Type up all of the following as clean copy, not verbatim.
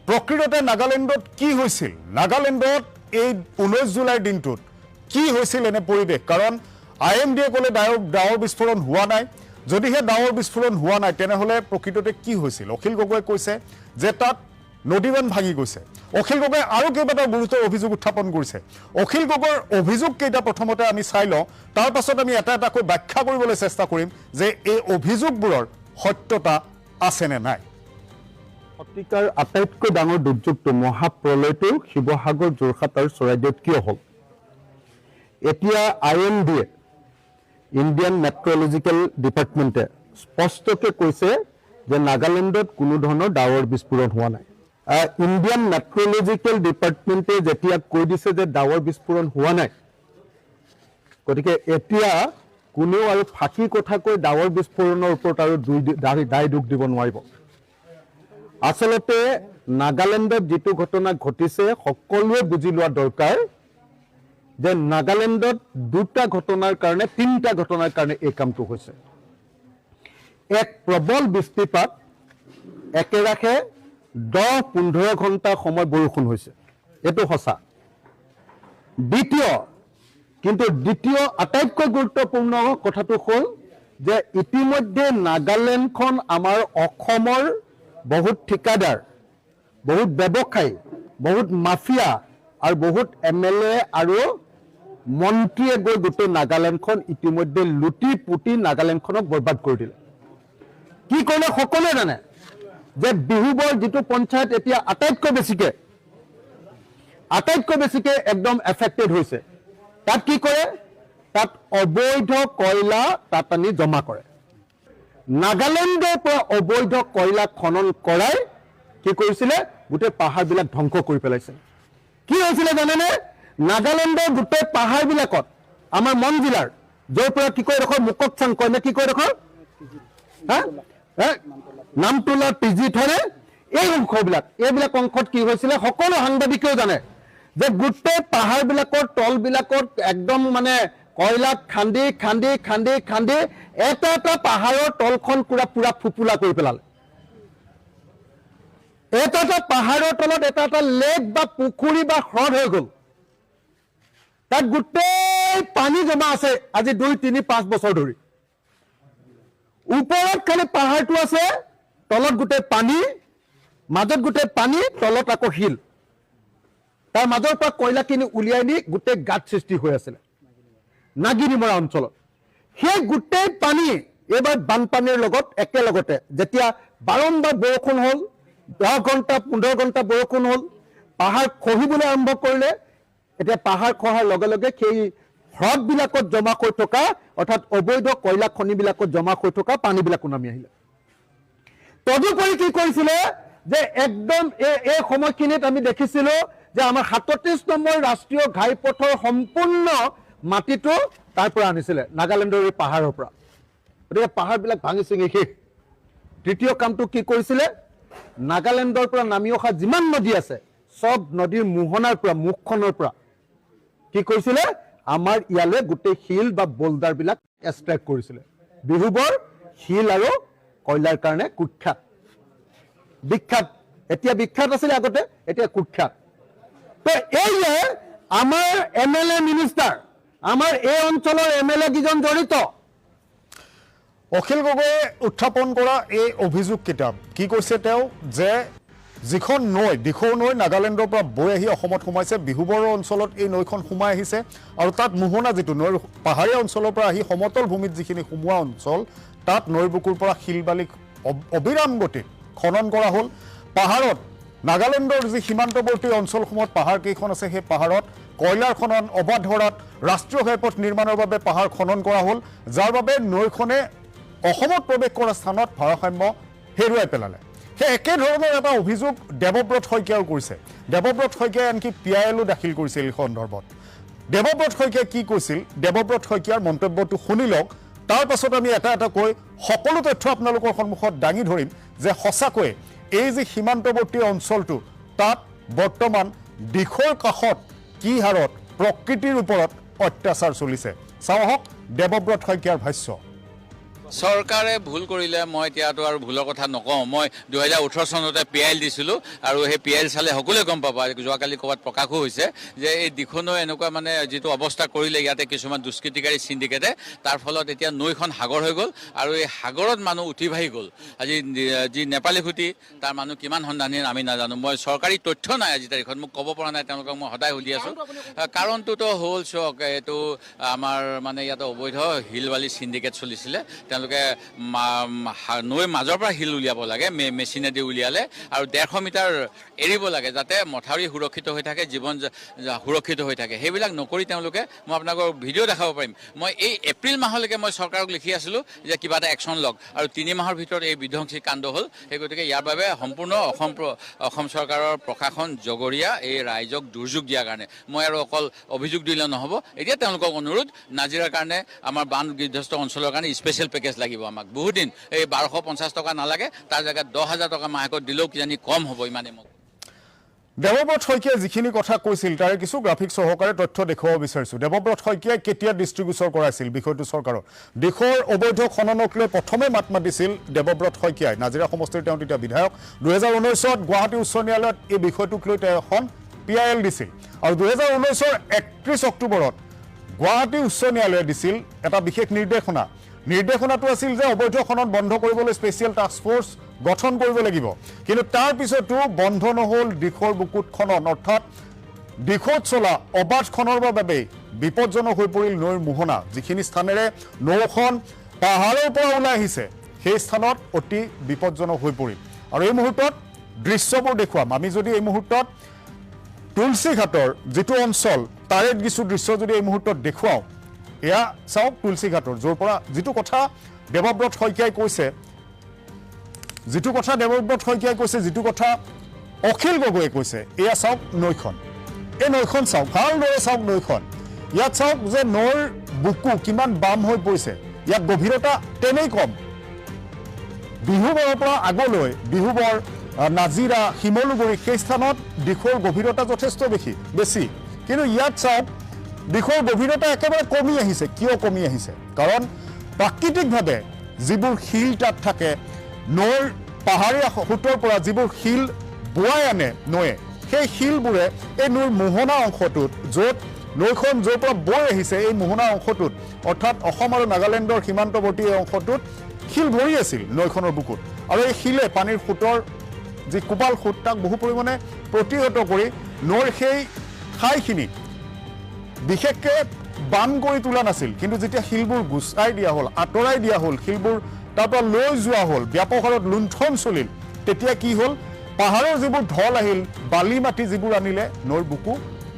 প্ৰকৃততে নাগালেণ্ডত কি হৈছিল নাগালেণ্ডত এই 19 জুলাইৰ দিনটোত কি হৈছিল এনে পৰিৱেশ কাৰণ IMDয়ে ক'লে ডাৱৰ বিস্ফোৰণ হোৱা নাই যদিহে ডাৱৰ বিস্ফোৰণ হোৱা নাই তেনেহলে প্ৰকৃততে কি হৈছিল অখিল গগৈ কৈছে যে তাত নদীবান ভাঙি গৈছে অখিল গগৈ আৰু কেইবাটাও গুৰুতৰ অভিযোগ উত্থাপন কৰিছে অখিল গগৈৰ অভিযোগ কেইটা প্ৰথমতে আমি চাই লওঁ তাৰ পাছত আমি এটা এটাকৈ ব্যাখ্যা কৰিবলৈ চেষ্টা কৰিম যে এই অভিযোগবোৰৰ সত্যতা আছে নে নাই শতিকাৰ আটাইতকৈ ডাঙৰ দুৰ্যোগটো মহাপ্ৰলয়টো শিৱসাগৰ যোৰহাট আৰু চৰাইদেউত কিয় হ'ল এতিয়া IMDয়ে ইণ্ডিয়ান মেট্ৰলজিকেল ডিপাৰ্টমেণ্টে স্পষ্টকৈ কৈছে যে নাগালেণ্ডত কোনো ধৰণৰ ডাৱৰ বিস্ফোৰণ হোৱা নাই ইণ্ডিয়ান মেট্ৰলজিকেল ডিপাৰ্টমেণ্টে যেতিয়া কৈ দিছে যে ডাৱৰ বিস্ফোৰণ হোৱা নাই গতিকে এতিয়া কোনেও আৰু ফাঁকি কথা কৈ ডাৱৰ বিস্ফোৰণৰ ওপৰত আৰু দায় দুখ দিব নোৱাৰিব আসলতে নাগালেণ্ডত যেটো ঘটনা ঘটিছে সকলোৱে বুজি লোৱা দৰকাৰ যে নাগালেণ্ডত দুটা ঘটনাৰ কাৰণে তিনটা ঘটনাৰ কাৰণে এই কামটো হৈছে এক প্ৰবল বৃষ্টিপাত একেৰাখে 10-15 ঘণ্টা সময় বৰষুণ হৈছে এটো সঁচা দ্বিতীয় আটাইতকৈ গুৰুত্বপূৰ্ণ কথাটো হ'ল যে ইতিমধ্যে নাগালেণ্ডখন আমাৰ অসমৰ বহুত ঠিকাদাৰ বহুত ব্যৱসায়ী বহুত মাফিয়া আৰু বহুত MLA আৰু মন্ত্ৰীয়ে গৈ গোটেই নাগালেণ্ডখন ইতিমধ্যে লুটি পুটি নাগালেণ্ডখনক বৰবাদ কৰি দিলে কি কৰিলে সকলোৱে জানে যে বিহুবৰ যেটো পঞ্চায়ত এতিয়া আটাইতকৈ বেছিকে একদম এফেক্টেড হৈছে তাত কি কৰে তাত অবৈধ কয়লা তাত আনি জমা কৰে নাগালেণ্ডৰ পৰা অবৈধ কয়লা খনন কৰাই কি কৰিছিলে গোটেই পাহাৰবিলাক ধ্বংস কৰি পেলাইছে কি হৈছিলে জানেনে নাগালেণ্ডৰ গোটেই পাহাৰবিলাকত আমাৰ মন জিলাৰ যৰ পৰা কি কয় দেখো মুককচাং কয় নে কি কয় দেখো নামটোলা পিজি ধৰে এই অংশবিলাক এইবিলাক অংশত কি হৈছিলে সকলো সাংবাদিকেও জানে যে গোটেই পাহাৰবিলাকৰ তলবিলাকত একদম মানে কয়লা খান্দি এটা পাহাৰৰ তলখন পুৰা ফুপুলা কৰি পেলালে এটা পাহাৰৰ তলত এটা লেক বা পুখুৰী বা হ্ৰদ হৈ গ'ল তাত গোটেই পানী জমা আছে আজি 2-3-5 বছৰ ধৰি ওপৰত খালি পাহাৰটো আছে তলত গোটেই পানী মাজত গোটেই পানী তলত আকৌ হিল তাৰ মাজৰ পৰা কয়লাখিনি উলিয়াই নি গোটেই গাঁত সৃষ্টি হৈ আছিল নাগিনিমৰা অঞ্চলত সেই গোটেই পানী এবাৰ বানপানীৰ লগত একেলগতে যেতিয়া বাৰম্বাৰ বৰষুণ হ'ল 10 ঘণ্টা 15 ঘণ্টা বৰষুণ হ'ল পাহাৰ খহিবলৈ আৰম্ভ কৰিলে এতিয়া পাহাৰ খহাৰ লগে লগে সেই হ্ৰদবিলাকত জমা হৈ থকা অৰ্থাৎ অবৈধ কয়লা খনিবিলাকত জমা হৈ থকা পানীবিলাক নামি আহিলে তদুপৰি কি কৰিছিলে যে একদম এই সময়খিনিত আমি দেখিছিলো যে আমাৰ 37 নম্বৰ ৰাষ্ট্ৰীয় ঘাইপথৰ সম্পূৰ্ণ মাটিটো তাৰ পৰা আনিছিলে নাগালেণ্ডৰ এই পাহাৰৰ পৰা গতিকে পাহাৰবিলাক ভাঙি চিঙি শেষ তৃতীয় কামটো কি কৰিছিলে নাগালেণ্ডৰ পৰা নামি অহা যিমান নদী আছে সব নদীৰ মোহনাৰ পৰা মুখখনৰ পৰা কি কৰিছিলে আমাৰ ইয়ালৈ গোটেই হিল বা বোল্ডাৰবিলাক এক্সট্ৰেক্ট কৰিছিলে বিহুবৰ হিল আৰু কয়লাৰ কাৰণে বিখ্যাত এতিয়া বিখ্যাত আছিল আগতে এতিয়া কুখ্যাত তো এই যে আমাৰ MLA মিনিষ্টাৰ আমাৰ এই অঞ্চলৰ MLA কিজন জড়িত অখিল গগৈয়ে উত্থাপন কৰা এই অভিযোগ কিতাপ কি কৈছে তেওঁ যে যিখন নৈ দিখৌ নৈ নাগালেণ্ডৰ পৰা বৈ আহি অসমত সোমাইছে বিহুবৰ অঞ্চলত এই নৈখন সোমাই আহিছে আৰু তাত মোহনা যেটো নৈৰ পাহাৰীয়া অঞ্চলৰ পৰা আহি সমতল ভূমিত যিখিনি সোমোৱা অঞ্চল তাত নৈৰ বুকুৰ পৰা শিলবালি অবিৰাম গতিত খনন কৰা হ'ল পাহাৰত নাগালেণ্ডৰ যি সীমান্তৱৰ্তী অঞ্চলসমূহত পাহাৰ কেইখন আছে সেই পাহাৰত কয়লাৰ খনন অবাধ ধৰাত ৰাষ্ট্ৰীয় ঘাইপথ নিৰ্মাণৰ বাবে পাহাৰ খনন কৰা হ'ল যাৰ বাবে নৈখনে অসমত প্ৰৱেশ কৰা স্থানত ভাৰসাম্য হেৰুৱাই পেলালে সেই একে ধৰণৰ এটা অভিযোগ দেৱব্ৰত শইকীয়াও কৰিছে দেৱব্ৰত শইকীয়াই আনকি PILও দাখিল কৰিছিল এই সন্দৰ্ভত দেৱব্ৰত শইকীয়াই কি কৈছিল দেৱব্ৰত শইকীয়াৰ মন্তব্যটো শুনি লওক তাৰ পাছত আমি এটা কৈ সকলো তথ্য আপোনালোকৰ সন্মুখত দাঙি ধৰিম যে সঁচাকৈ এই যে সীমান্তৱৰ্তী অঞ্চলটো তাত বৰ্তমান দিখৌৰ কাষত কি হাৰত প্ৰকৃতিৰ ওপৰত অত্যাচাৰ চলিছে চাওক দেৱব্ৰত শইকীয়াৰ ভাষ্য চৰকাৰে ভুল কৰিলে মই এতিয়াতো আৰু ভুলৰ কথা নকওঁ মই 2018 চনতে PIL দিছিলোঁ আৰু সেই PIL চালে সকলোৱে গম পাব যোৱাকালি ক'ৰবাত প্ৰকাশো হৈছে যে এই দিখনো এনেকুৱা মানে যিটো অৱস্থা কৰিলে ইয়াতে কিছুমান দুষ্কৃতিকাৰী চিণ্ডিকেটে তাৰ ফলত এতিয়া নৈখন সাগৰ হৈ গ'ল আৰু এই সাগৰত মানুহ উঠি ভাহি গ'ল আজি যি নেপালী খুটি তাৰ মানুহ কিমান সন্ধানহীন আমি নাজানো মই চৰকাৰী তথ্য নাই আজি তাৰিখত মোক ক'ব পৰা নাই তেওঁলোকক মই সদায় সুধি আছোঁ কাৰণটোতো হ'ল চক এইটো আমাৰ মানে ইয়াতে অবৈধ শিল বালি চিণ্ডিকেট চলিছিলে তেওঁলোকে নৈৰ মাজৰ পৰা শিল উলিয়াব লাগে মেচিনেদি উলিয়ালে আৰু 150 মিটাৰ এৰিব লাগে যাতে মথাউৰি সুৰক্ষিত হৈ থাকে জীৱন সুৰক্ষিত হৈ থাকে সেইবিলাক নকৰি তেওঁলোকে মই আপোনালোকৰ ভিডিঅ' দেখাব পাৰিম মই এই এপ্ৰিল মাহলৈকে মই চৰকাৰক লিখি আছিলোঁ যে কিবা এটা একশ্যন লওক আৰু 3 মাহৰ ভিতৰত এই বিধ্বংসী কাণ্ড হ'ল সেই গতিকে ইয়াৰ বাবে সম্পূৰ্ণ অসম চৰকাৰৰ প্ৰশাসন জগৰীয়া এই ৰাইজক দুৰ্যোগ দিয়াৰ কাৰণে মই আৰু অকল অভিযোগ দিলে নহ'ব এতিয়া তেওঁলোকক অনুৰোধ নাজিৰাৰ কাৰণে আমাৰ বান বিধ্বস্ত অঞ্চলৰ কাৰণে স্পেচিয়েল পেকেজ লাগিব আমাক বহুত দিন এই 1250 টকা নালাগে তাৰ জেগাত 10,000 টকা মাহেকত দিলেও কিজানি কম হ'ব ইমানে মোক দেৱব্ৰত শইকীয়াই যিখিনি কথা কৈছিল তাৰে কিছু গ্ৰাফিক সহকাৰে তথ্য দেখুৱাব বিচাৰিছোঁ দেৱব্ৰত শইকীয়াই কেতিয়া দৃষ্টিগোচৰ কৰাইছিল বিষয়টো চৰকাৰৰ দিশৰ অবৈধ খননক লৈ প্ৰথমে মাত মাতিছিল দেৱব্ৰত শইকীয়াই নাজিৰা সমষ্টিৰ তেওঁ তেতিয়া বিধায়ক 2019ত গুৱাহাটী উচ্চ ন্যায়ালয়ত এই বিষয়টোক লৈ তেওঁ এখন PIL দিছিল আৰু 2019ৰ 31 অক্টোবৰত গুৱাহাটী উচ্চ ন্যায়ালয়ে দিছিল এটা বিশেষ নিৰ্দেশনাটো আছিল যে অবৈধ খনন বন্ধ কৰিবলৈ স্পেচিয়েল টাস্ক ফ'ৰ্চ গঠন কৰিব লাগিব কিন্তু তাৰ পিছতো বন্ধ নহ'ল দিশৰ বুকুত খনন অৰ্থাৎ দিশত চলা অবাধ খননৰ বাবে বিপদজনক হৈ পৰিল নৈৰ মোহনা যিখিনি স্থানেৰে নৌখন পাহাৰৰ পৰা ওলাই আহিছে সেই স্থানত অতি বিপদজনক হৈ পৰিল আৰু এই মুহূৰ্তত দৃশ্যবোৰ দেখুৱাম আমি যদি এই মুহূৰ্তত তুলসীঘাটৰ যিটো অঞ্চল তাৰে কিছু দৃশ্য যদি এই মুহূৰ্তত দেখুৱাওঁ এয়া চাওক তুলসীঘাটৰ য'ৰ পৰা যিটো কথা দেৱব্ৰত শইকীয়াই কৈছে যিটো কথা অখিল গগৈয়ে কৈছে এয়া চাওক নৈখন এই নৈখন চাওক ভালদৰে চাওক নৈখন ইয়াত চাওক যে নৈৰ বুকু কিমান বাম হৈ পৰিছে ইয়াত গভীৰতা তেনেই কম বিহুবৰৰ পৰা আগলৈ বিহুবৰ নাজিৰা শিমলুগুৰি সেই স্থানত দিশৰ গভীৰতা যথেষ্ট বেছি কিন্তু ইয়াত চাওক দিশৰ গভীৰতা একেবাৰে কমি আহিছে কিয় কমি আহিছে কাৰণ প্ৰাকৃতিকভাৱে যিবোৰ শিল তাত থাকে নৈৰ পাহাৰীয়া সোঁতৰ পৰা যিবোৰ শিল বোৱাই আনে নৈয়ে সেই শিলবোৰে এই নৈৰ মোহনা অংশটোত য'ত নৈখন য'ৰ পৰা বৈ আহিছে এই মোহনা অংশটোত অৰ্থাৎ অসম আৰু নাগালেণ্ডৰ সীমান্তৱৰ্তী এই অংশটোত শিল ভৰি আছিল নৈখনৰ বুকুত আৰু এই শিলে পানীৰ সোঁতৰ যি কোপাল সোঁত তাক বহু পৰিমাণে প্ৰতিহত কৰি নৈৰ সেই ঠাইখিনি বিশেষকৈ বাম কৰি তোলা নাছিল কিন্তু যেতিয়া শিলবোৰ গুচাই দিয়া হ'ল আঁতৰাই দিয়া হ'ল শিলবোৰ তাৰ পৰা লৈ যোৱা হ'ল ব্যাপক হাৰত লুণ্ঠন চলিল তেতিয়া কি হ'ল পাহাৰৰ যিবোৰ ঢল আহিল বালি মাটি যিবোৰ আনিলে নৈৰ বুকু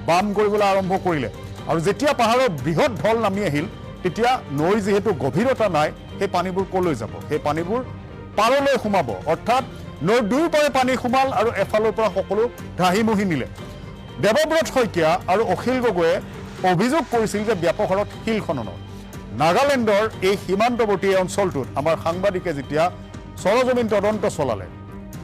বাম কৰিবলৈ আৰম্ভ কৰিলে আৰু যেতিয়া পাহাৰৰ বৃহৎ ঢল নামি আহিল তেতিয়া নৈৰ যিহেতু গভীৰতা নাই সেই পানীবোৰ কলৈ যাব সেই পানীবোৰ পাৰলৈ সোমাব অৰ্থাৎ নৈৰ দুয়োপাৰে পানী সোমাল আৰু এফালৰ পৰা সকলো ধাহিমুহি নিলে দেৱব্ৰত শইকীয়া আৰু অখিল গগৈয়ে অভিযোগ কৰিছিল যে ব্যাপক হাৰত শিল খননৰ নাগালেণ্ডৰ এই সীমান্তৱৰ্তী অঞ্চলটোত আমাৰ সাংবাদিকে যেতিয়া সৰজমিন তদন্ত চলালে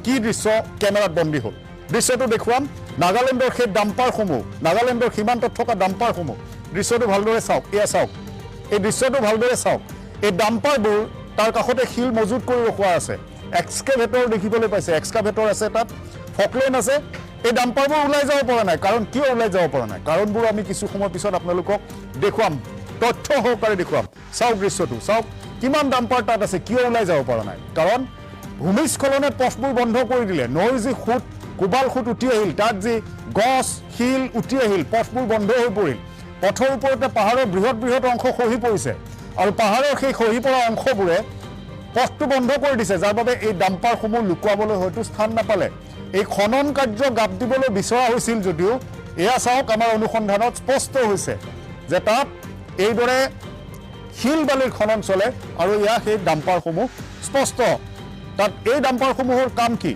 কি দৃশ্য কেমেৰাত বন্দী হ'ল দৃশ্যটো দেখুৱাম নাগালেণ্ডৰ সেই ডাম্পাৰসমূহ নাগালেণ্ডৰ সীমান্তত থকা ডাম্পাৰসমূহ দৃশ্যটো ভালদৰে চাওক এয়া চাওক এই দৃশ্যটো ভালদৰে চাওক এই ডাম্পাৰবোৰ তাৰ কাষতে শিল মজুত কৰি ৰখোৱা আছে এক্সকাভেটৰ দেখিবলৈ পাইছে এক্সকাভেটৰ আছে তাত ফকলেন আছে এই ডাম্পাৰবোৰ ওলাই যাব পৰা নাই কাৰণ কিয় ওলাই যাব পৰা নাই কাৰণবোৰ আমি কিছু সময় পিছত আপোনালোকক দেখুৱাম তথ্য সহকাৰে দেখুৱাম চাওক দৃশ্যটো চাওক কিমান ডাম্পাৰ তাত আছে কিয় ওলাই যাব পৰা নাই কাৰণ ভূমিস্খলনে পথবোৰ বন্ধ কৰি দিলে নৈৰ যি সোঁত কোবাল সোঁত উঠি আহিল তাত যি গছ শিল উঠি আহিল পথবোৰ বন্ধ হৈ পৰিল পথৰ ওপৰতে পাহাৰৰ বৃহৎ অংশ খহি পৰিছে আৰু পাহাৰৰ সেই খহি পৰা অংশবোৰে পথটো বন্ধ কৰি দিছে যাৰ বাবে এই ডাম্পাৰসমূহ লুকুৱাবলৈ হয়তো স্থান নাপালে এই খনন কাৰ্য গাপ দিবলৈ বিচৰা হৈছিল যদিও এয়া চাওক আমাৰ অনুসন্ধানত স্পষ্ট হৈছে যে তাত এইদৰে শিল বালিৰ খনন চলে আৰু ইয়াৰ সেই ডাম্পাৰসমূহ স্পষ্ট তাত এই ডাম্পাৰসমূহৰ কাম কি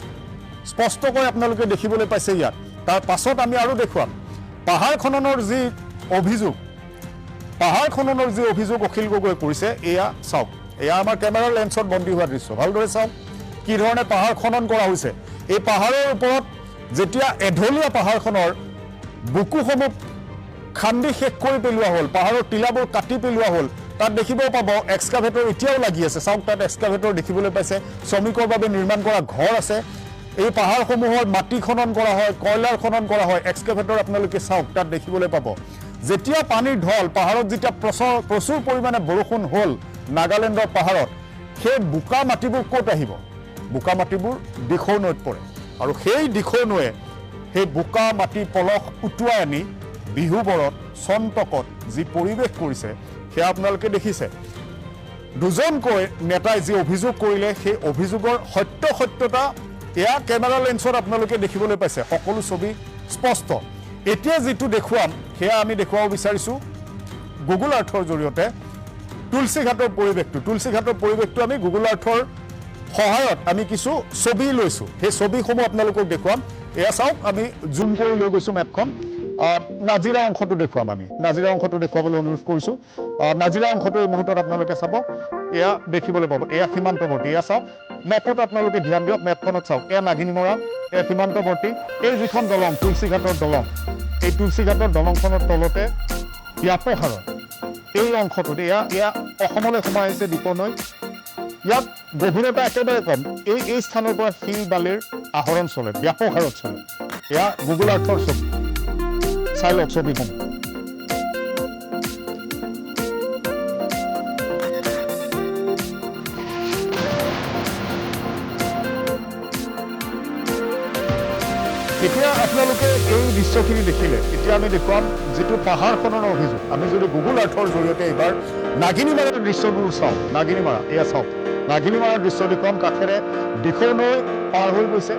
স্পষ্টকৈ আপোনালোকে দেখিবলৈ পাইছে ইয়াত তাৰ পাছত আমি আৰু দেখুৱাম পাহাৰ খননৰ যি অভিযোগ অখিল গগৈয়ে কৰিছে এয়া চাওক এয়া আমাৰ কেমেৰাৰ লেন্সত বন্দী হোৱা দৃশ্য ভালদৰে চাওক কি ধৰণে পাহাৰ খনন কৰা হৈছে এই পাহাৰৰ ওপৰত যেতিয়া এঢলীয়া পাহাৰখনৰ বুকুসমূহ খান্দি শেষ কৰি পেলোৱা হ'ল পাহাৰৰ টিলাবোৰ কাটি পেলোৱা হ'ল তাত দেখিব পাব এক্সকাভেটৰ এতিয়াও লাগি আছে চাওক তাত এক্সকাভেটৰ দেখিবলৈ পাইছে শ্ৰমিকৰ বাবে নিৰ্মাণ কৰা ঘৰ আছে এই পাহাৰসমূহৰ মাটি খনন কৰা হয় কয়লাৰ খনন কৰা হয় এক্সকাভেটৰ আপোনালোকে চাওক তাত দেখিবলৈ পাব যেতিয়া পানীৰ ঢল পাহাৰত যেতিয়া প্ৰচুৰ পৰিমাণে বৰষুণ হ'ল নাগালেণ্ডৰ পাহাৰত সেই বোকা মাটিবোৰ ক'ত আহিব বোকা মাটিবোৰ দিখৌ নৈত পৰে আৰু সেই দিখৌ নৈয়ে সেই বোকা মাটি পলস উটুৱাই আনি বিহুবৰত চন্তকত যি পৰিৱেশ কৰিছে সেয়া আপোনালোকে দেখিছে দুজনকৈ নেতাই যি অভিযোগ কৰিলে সেই অভিযোগৰ সত্যতা এয়া কেমেৰা লেন্সত আপোনালোকে দেখিবলৈ পাইছে সকলো ছবি স্পষ্ট এতিয়া যেটো দেখুৱাম সেয়া আমি দেখুৱাব বিচাৰিছো গুগল আৰ্থৰ জৰিয়তে তুলসীঘাটৰ পৰিৱেশটো আমি গুগল আৰ্থৰ সহায়ত আমি কিছু ছবি লৈছো সেই ছবিসমূহ আপোনালোকক দেখুৱাম এয়া চাওক আমি জুম কৰি লৈ গৈছো মেপখন নাজিৰা অংশটো দেখুৱাম আমি নাজিৰা অংশটো দেখুৱাবলৈ অনুৰোধ কৰিছো নাজিৰা অংশটো এই মুহূৰ্তত আপোনালোকে চাব এয়া দেখিবলৈ পাব এয়া সীমান্তৱৰ্তী এয়া চাওক মেপত আপোনালোকে ধ্যান দিয়ক মেপখনত চাওক এয়া নাগিনীমৰা এয়া সীমান্তৱৰ্তী এই যিখন দলং তুলসীঘাটৰ দলং এই তুলসীঘাটৰ দলংখনৰ তলতে ব্যাপক হাৰত এই অংশটোত এয়া অসমলৈ সোমাই আহিছে দিখৌ নৈ ইয়াত গভীৰতা একেবাৰে কম এই স্থানৰ পৰা শিল বালিৰ আহৰণ চলে ব্যাপক হাৰত চলে এয়া গুগল আৰ্থৰ ছবি চাই লওক ছবিসমূহ এতিয়া আপোনালোকে এই দৃশ্যখিনি দেখিলে এতিয়া আমি দেখুৱাম যিটো পাহাৰ খননৰ অভিযোগ আমি যদি গুগল আৰ্থৰ জৰিয়তে এইবাৰ নাগিনীমাৰাৰ দৃশ্যবোৰ চাওঁ নাগিনীমাৰা এয়া চাওক নাগিনীমাৰাৰ দৃশ্য দেখুৱাম কাষেৰে দিখৌ নৈ পাৰ হৈ গৈছে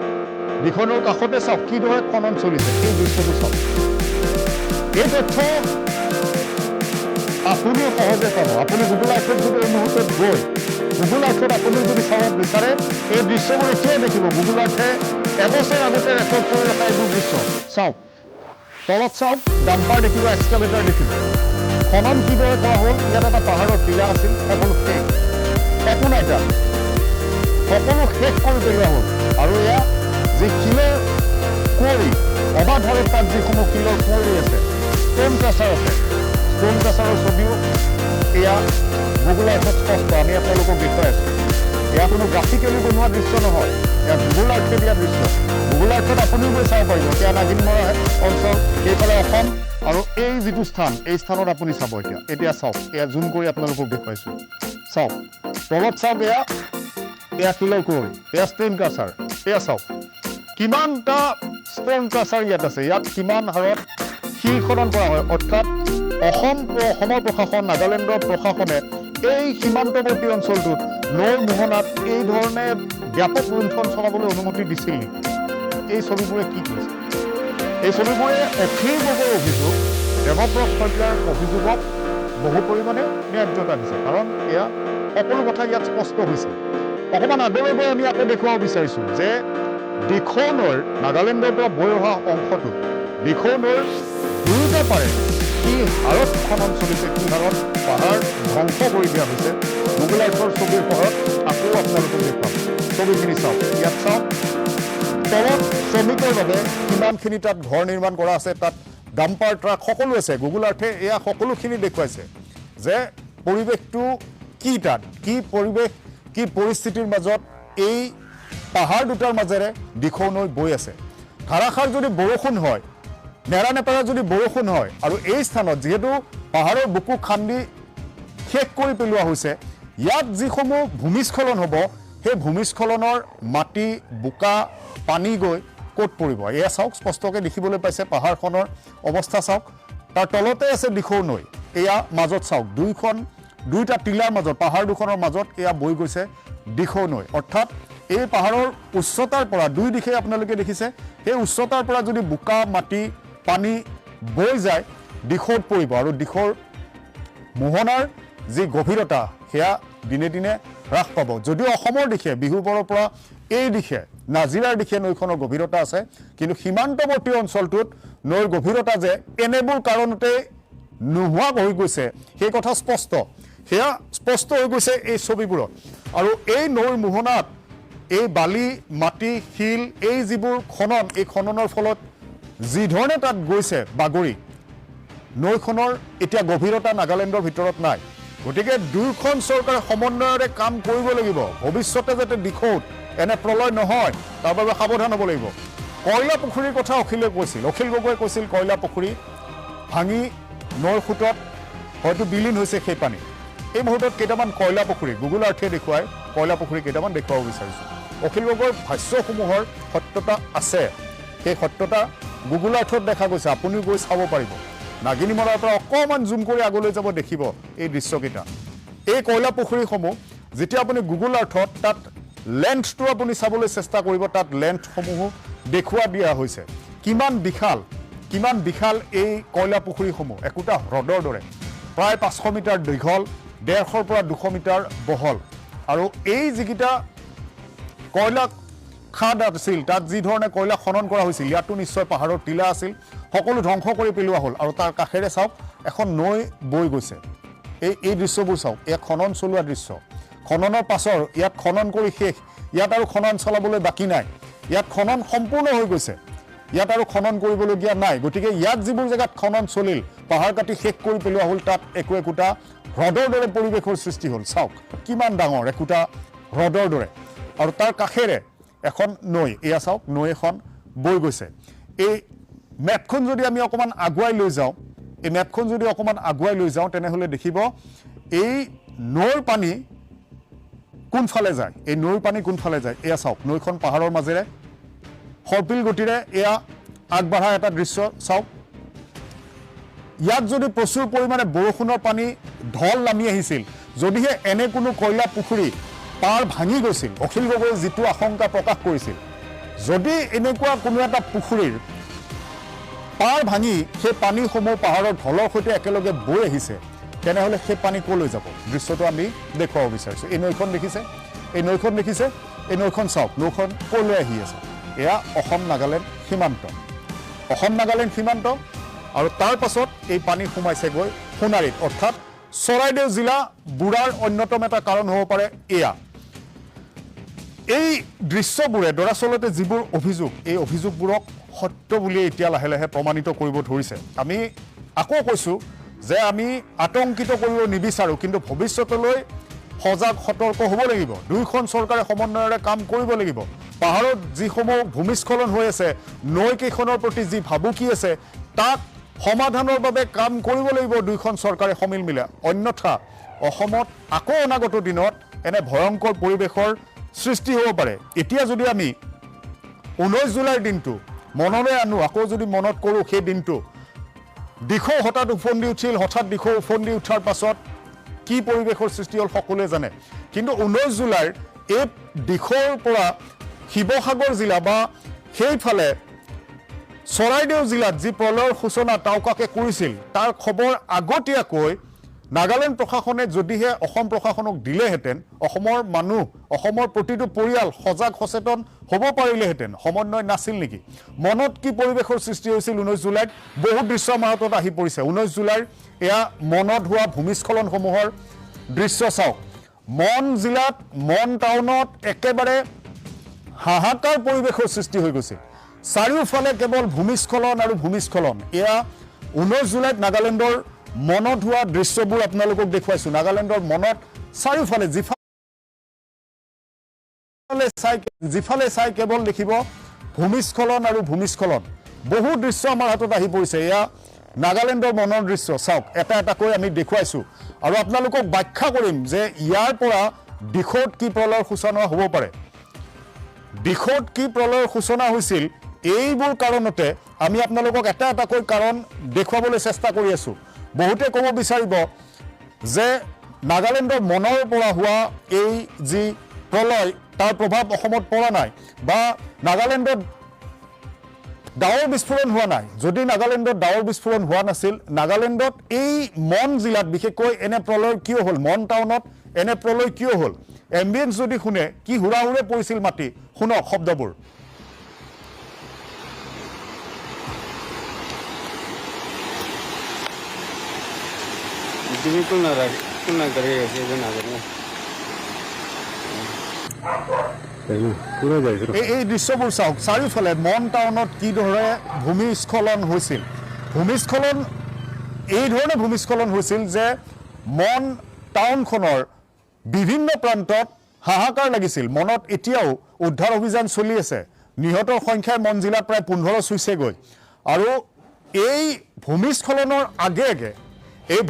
দিখৌ নৈৰ কাষতে চাওক কিদৰে খনন চলিছে এই দৃশ্যটো চাওক এই তথ্য আপুনিও সহজে পাব আপুনি গুগল আৰ্থত যদি এই মুহূৰ্তত গৈ গুগল আৰ্থত আপুনি যদি চাব বিচাৰে এই দৃশ্যবোৰ এতিয়াই দেখিব গুগল আৰ্থে এবছৰ আগতে ৰেকৰ্ড কৰি ৰখা এইবোৰ দৃশ্য চাওক তলত চাওক ডাম্পাৰ দেখিব এক্সকাভেটাৰ দেখিব খনন কিদৰে কৰা হ'ল ইয়াত এটা পাহাৰৰ টিলা আছিল সকলো শেষ একো নাই তাত সকলো শেষ কৰি পেলোৱা হ'ল আৰু এয়া যি শিলৰ কুঁৱৰী অবাধ হাৰত তাত যিসমূহ শিলৰ কুঁৱৰী আছে ষ্টোন ক্ৰাচাৰ আছে ষ্টোন ক্ৰাচাৰৰ ছবিও এয়া গুগল আৰ্থত স্পষ্ট আমি আপোনালোকক দেখুৱাই আছোঁ এয়া কোনো গ্ৰাফিকেলি বনোৱা দৃশ্য নহয় এয়া গুগল আৰ্থে দিয়া দৃশ্য গুগল আৰ্থত আপুনিও গৈ চাব পাৰিব এতিয়া নাগিনীমৰা অঞ্চল এইফালে অসম আৰু এই যিটো স্থান এই স্থানত আপুনি চাব এতিয়া চাওক এয়া জুম কৰি আপোনালোকক দেখুৱাইছোঁ চাওক তলত চাওক এয়া শিলৰ কুঁৱৰী এয়া ষ্টোন ক্ৰাচাৰ এয়া চাওক কিমানটা ষ্টোন ক্ৰাচাৰ ইয়াত আছে ইয়াত কিমান হাৰত শিল খনন কৰা হয় অৰ্থাৎ অসমৰ প্ৰশাসন নাগালেণ্ডৰ প্ৰশাসনে এই সীমান্তৱৰ্তী অঞ্চলটোত নৈ মোহনাত এই ধৰণে ব্যাপক লুণ্ঠন চলাবলৈ অনুমতি দিছিল নেকি এই ছবিবোৰে কি কৰিছে এই ছবিবোৰে অখিল গগৈৰ অভিযোগ দেৱব্ৰত শইকীয়াৰ অভিযোগক বহু পৰিমাণে ন্যায্যতা দিছে কাৰণ এয়া সকলো কথা ইয়াত স্পষ্ট হৈছে অকণমান আগলৈ গৈ আমি আকৌ দেখুৱাব বিচাৰিছোঁ যে দিখৌ নৈৰ নাগালেণ্ডৰ পৰা বৈ অহা অংশটো দিখৌ নৈৰ দুয়োটা পাৰে কি হাৰত খনন চলিছে কি হাৰত পাহাৰ ধ্বংস কৰি দিয়া হৈছে গুগল আৰ্থৰ ছবিৰ সহায়ত আকৌ আপোনালোকক দেখুৱাম ছবিখিনি চাওক ইয়াত চাওক তলত শ্ৰমিকৰ বাবে কিমানখিনি তাত ঘৰ নিৰ্মাণ কৰা আছে তাত ডাম্পাৰ ট্ৰাক সকলো আছে গুগল আৰ্থে এয়া সকলোখিনি দেখুৱাইছে যে পৰিৱেশটো কি তাত কি পৰিৱেশ কি পৰিস্থিতিৰ মাজত এই পাহাৰ দুটাৰ মাজেৰে দিখৌ নৈ বৈ আছে ধাৰাসাৰ যদি বৰষুণ হয় নেৰানেপেৰা যদি বৰষুণ হয় আৰু এই স্থানত যিহেতু পাহাৰৰ বুকু খান্দি শেষ কৰি পেলোৱা হৈছে ইয়াত যিসমূহ ভূমিস্খলন হ'ব সেই ভূমিস্খলনৰ মাটি বোকা পানী গৈ ক'ত পৰিব এয়া চাওক স্পষ্টকৈ দেখিবলৈ পাইছে পাহাৰখনৰ অৱস্থা চাওক তাৰ তলতে আছে দিখৌ নৈ এয়া মাজত চাওক দুইটা টিলাৰ মাজত পাহাৰ দুখনৰ মাজত এয়া বৈ গৈছে দিখৌ নৈ অৰ্থাৎ এই পাহাৰৰ উচ্চতাৰ পৰা দুই দিশে আপোনালোকে দেখিছে সেই উচ্চতাৰ পৰা যদি বোকা মাটি পানী বৈ যায় দিখৌত পৰিব আৰু দিখৌৰ মোহনাৰ যি গভীৰতা সেয়া দিনে দিনে হ্ৰাস পাব যদিও অসমৰ দিশে বিহুবৰৰ পৰা এই দিশে নাজিৰাৰ দিশে নৈখনৰ গভীৰতা আছে কিন্তু সীমান্তৱৰ্তী অঞ্চলটোত নৈৰ গভীৰতা যে এনেবোৰ কাৰণতে নোহোৱা হৈ গৈছে সেই কথা স্পষ্ট সেয়া স্পষ্ট হৈ গৈছে এই ছবিবোৰত আৰু এই নৈৰ মোহনাত এই বালি মাটি শিল এই যিবোৰ খনন এই খননৰ ফলত যি ধৰণে তাত গৈছে বাগৰি নৈখনৰ এতিয়া গভীৰতা নাগালেণ্ডৰ ভিতৰত নাই গতিকে দুয়োখন চৰকাৰে সমন্বয়ৰে কাম কৰিব লাগিব ভৱিষ্যতে যাতে দিশত এনে প্ৰলয় নহয় তাৰ বাবে সাৱধান হ'ব লাগিব কয়লা পুখুৰীৰ কথা অখিলে কৈছিল অখিল গগৈয়ে কৈছিল কয়লা পুখুৰী ভাঙি নৈৰ সোঁতত হয়তো বিলীন হৈছে সেই পানী এই মুহূৰ্তত কেইটামান কয়লা পুখুৰী গুগল আৰ্থে দেখুৱাই কয়লা পুখুৰী কেইটামান দেখুৱাব বিচাৰিছোঁ অখিল গগৈৰ ভাষ্যসমূহৰ সত্যতা আছে সেই সত্যতা গুগল আৰ্থত দেখা গৈছে আপুনি গৈ চাব পাৰিব নাগিনীমৰাৰ পৰা অকণমান জুম কৰি আগলৈ যাব দেখিব এই দৃশ্যকেইটা এই কয়লা পুখুৰীসমূহ যেতিয়া আপুনি গুগল আৰ্থত তাত লেন্থটো আপুনি চাবলৈ চেষ্টা কৰিব তাত লেন্থসমূহো দেখুওৱা দিয়া হৈছে কিমান বিশাল এই কয়লা পুখুৰীসমূহ একোটা হ্ৰদৰ দৰে প্ৰায় 500 মিটাৰ দীঘল 150 পৰা 200 মিটাৰ বহল আৰু এই যিকেইটা কয়লা খাদ আছিল তাত যি ধৰণে কয়লা খনন কৰা হৈছিল ইয়াতো নিশ্চয় পাহাৰৰ টিলা আছিল সকলো ধ্বংস কৰি পেলোৱা হ'ল আৰু তাৰ কাষেৰে চাওক এখন নৈ বৈ গৈছে এই দৃশ্যবোৰ চাওক এয়া খনন চলোৱা দৃশ্য খননৰ পাছৰ ইয়াত খনন কৰি শেষ ইয়াত আৰু খনন চলাবলৈ বাকী নাই ইয়াত খনন সম্পূৰ্ণ হৈ গৈছে ইয়াত আৰু খনন কৰিবলগীয়া নাই গতিকে ইয়াত যিবোৰ জেগাত খনন চলিল পাহাৰ কাটি শেষ কৰি পেলোৱা হ'ল তাত একোটা হ্ৰদৰ দৰে পৰিৱেশৰ সৃষ্টি হ'ল চাওক কিমান ডাঙৰ একোটা হ্ৰদৰ দৰে আৰু তাৰ কাষেৰে এখন নৈ এয়া চাওক নৈ এখন বৈ গৈছে এই মেপখন যদি আমি অকণমান আগুৱাই লৈ যাওঁ এই মেপখন যদি অকণমান আগুৱাই লৈ যাওঁ তেনেহ'লে দেখিব এই নৈৰ পানী কোনফালে যায় এই নৈৰ পানী কোনফালে যায় এয়া চাওক নৈখন পাহাৰৰ মাজেৰে সৰ্পিল গতিৰে এয়া আগবঢ়া এটা দৃশ্য চাওক ইয়াত যদি প্ৰচুৰ পৰিমাণে বৰষুণৰ পানী ঢল নামি আহিছিল যদিহে এনে কোনো কয়লা পুখুৰী পাৰ ভাঙি গৈছিল অখিল গগৈয়ে যিটো আশংকা প্ৰকাশ কৰিছিল যদি এনেকুৱা কোনো এটা পুখুৰীৰ পাৰ ভাঙি সেই পানীসমূহ পাহাৰৰ ঢলৰ সৈতে একেলগে বৈ আহিছে তেনেহ'লে সেই পানী ক'লৈ যাব দৃশ্যটো আমি দেখুৱাব বিচাৰিছোঁ এই নৈখন দেখিছে এই নৈখন চাওক নৈখন ক'লৈ আহি আছে এয়া অসম নাগালেণ্ড সীমান্ত আৰু তাৰ পাছত এই পানী সোমাইছেগৈ সোণাৰীত অৰ্থাৎ চৰাইদেউ জিলা বুঢ়াৰ অন্যতম এটা কাৰণ হ'ব পাৰে এয়া এই দৃশ্যবোৰে দৰাচলতে যিবোৰ অভিযোগ এই অভিযোগবোৰক সত্য বুলি এতিয়া লাহে লাহে প্ৰমাণিত কৰিব ধৰিছে আমি আকৌ কৈছোঁ যে আমি আতংকিত কৰিব নিবিচাৰোঁ কিন্তু ভৱিষ্যতলৈ সজাগ সতৰ্ক হ'ব লাগিব দুয়োখন চৰকাৰে সমন্বয়ৰে কাম কৰিব লাগিব পাহাৰত যিসমূহ ভূমিস্খলন হৈ আছে নৈকেইখনৰ প্ৰতি যি ভাবুকি আছে তাক সমাধানৰ বাবে কাম কৰিব লাগিব দুয়োখন চৰকাৰে সমিল মিলে অন্যথা অসমত আকৌ অনাগত দিনত এনে ভয়ংকৰ পৰিৱেশৰ সৃষ্টি হ'ব পাৰে এতিয়া যদি আমি 19 জুলাইৰ দিনটো মনলৈ আনো আকৌ যদি মনত কৰোঁ সেই দিনটো দিখৌ হঠাৎ উফন্দি উঠিল হঠাৎ দিখৌ উফন্দি উঠাৰ পাছত কি পৰিৱেশৰ সৃষ্টি হ'ল সকলোৱে জানে কিন্তু 19 জুলাইৰ এই দিখৌৰ পৰা শিৱসাগৰ জিলা বা সেইফালে চৰাইদেউ জিলাত যি প্ৰলয়ৰ সূচনা তাউকাকে কৰিছিল তাৰ খবৰ আগতীয়াকৈ নাগালেণ্ড প্ৰশাসনে যদিহে অসম প্ৰশাসনক দিলেহেঁতেন অসমৰ মানুহ অসমৰ প্ৰতিটো পৰিয়াল সজাগ সচেতন হ'ব পাৰিলেহেঁতেন সমন্বয় নাছিল নেকি মনত কি পৰিৱেশৰ সৃষ্টি হৈছিল 19 জুলাইত বহুত দৃশ্য আমাৰ হাতত আহি পৰিছে 19 জুলাইৰ এয়া মনত হোৱা ভূমিস্খলনসমূহৰ দৃশ্য চাওক মন জিলাত মন টাউনত একেবাৰে হাহাকাৰ পৰিৱেশৰ সৃষ্টি হৈ গৈছে চাৰিওফালে কেৱল ভূমিস্খলন আৰু ভূমিস্খলন এয়া 19 জুলাইত নাগালেণ্ডৰ মনত হোৱা দৃশ্যবোৰ আপোনালোকক দেখুৱাইছোঁ নাগালেণ্ডৰ মনত চাৰিওফালে যিফালে চাই কেৱল দেখিব ভূমিস্খলন আৰু ভূমিস্খলন বহু দৃশ্য আমাৰ হাতত আহি পৰিছে এয়া নাগালেণ্ডৰ মনৰ দৃশ্য চাওক এটা এটাকৈ আমি দেখুৱাইছোঁ আৰু আপোনালোকক ব্যাখ্যা কৰিম যে ইয়াৰ পৰা দিখৌত কি প্ৰলয়ৰ সূচনা হ'ব পাৰে দিখৌত কি প্ৰলয়ৰ সূচনা হৈছিল এইবোৰ কাৰণতে আমি আপোনালোকক এটা এটাকৈ কাৰণ দেখুৱাবলৈ চেষ্টা কৰি আছোঁ বহুতে ক'ব বিচাৰিব যে নাগালেণ্ডৰ মনৰ পৰা হোৱা এই যি প্ৰলয় তাৰ প্ৰভাৱ অসমত পৰা নাই বা নাগালেণ্ডত ডাৱৰ বিস্ফোৰণ হোৱা নাই যদি নাগালেণ্ডত ডাৱৰ বিস্ফোৰণ হোৱা নাছিল নাগালেণ্ডত এই মন জিলাত বিশেষকৈ এনে প্ৰলয় কিয় হ'ল মন টাউনত এনে প্ৰলয় কিয় হ'ল এম্বিয়েন্স যদি শুনে কি হুৰাহুৰে পৰিছিল মাটি শুনক শব্দবোৰ এই দৃশ্যবোৰ চাওক চাৰিওফালে মন টাউনত কিদৰে ভূমিস্খলন হৈছিল ভূমিস্খলন এই ধৰণে ভূমিস্খলন হৈছিল যে মন টাউনখনৰ বিভিন্ন প্ৰান্তত হাহাকাৰ লাগিছিল মনত এতিয়াও উদ্ধাৰ অভিযান চলি আছে নিহতৰ সংখ্যাই মন জিলাত প্ৰায় 15 চুইছেগৈ আৰু এই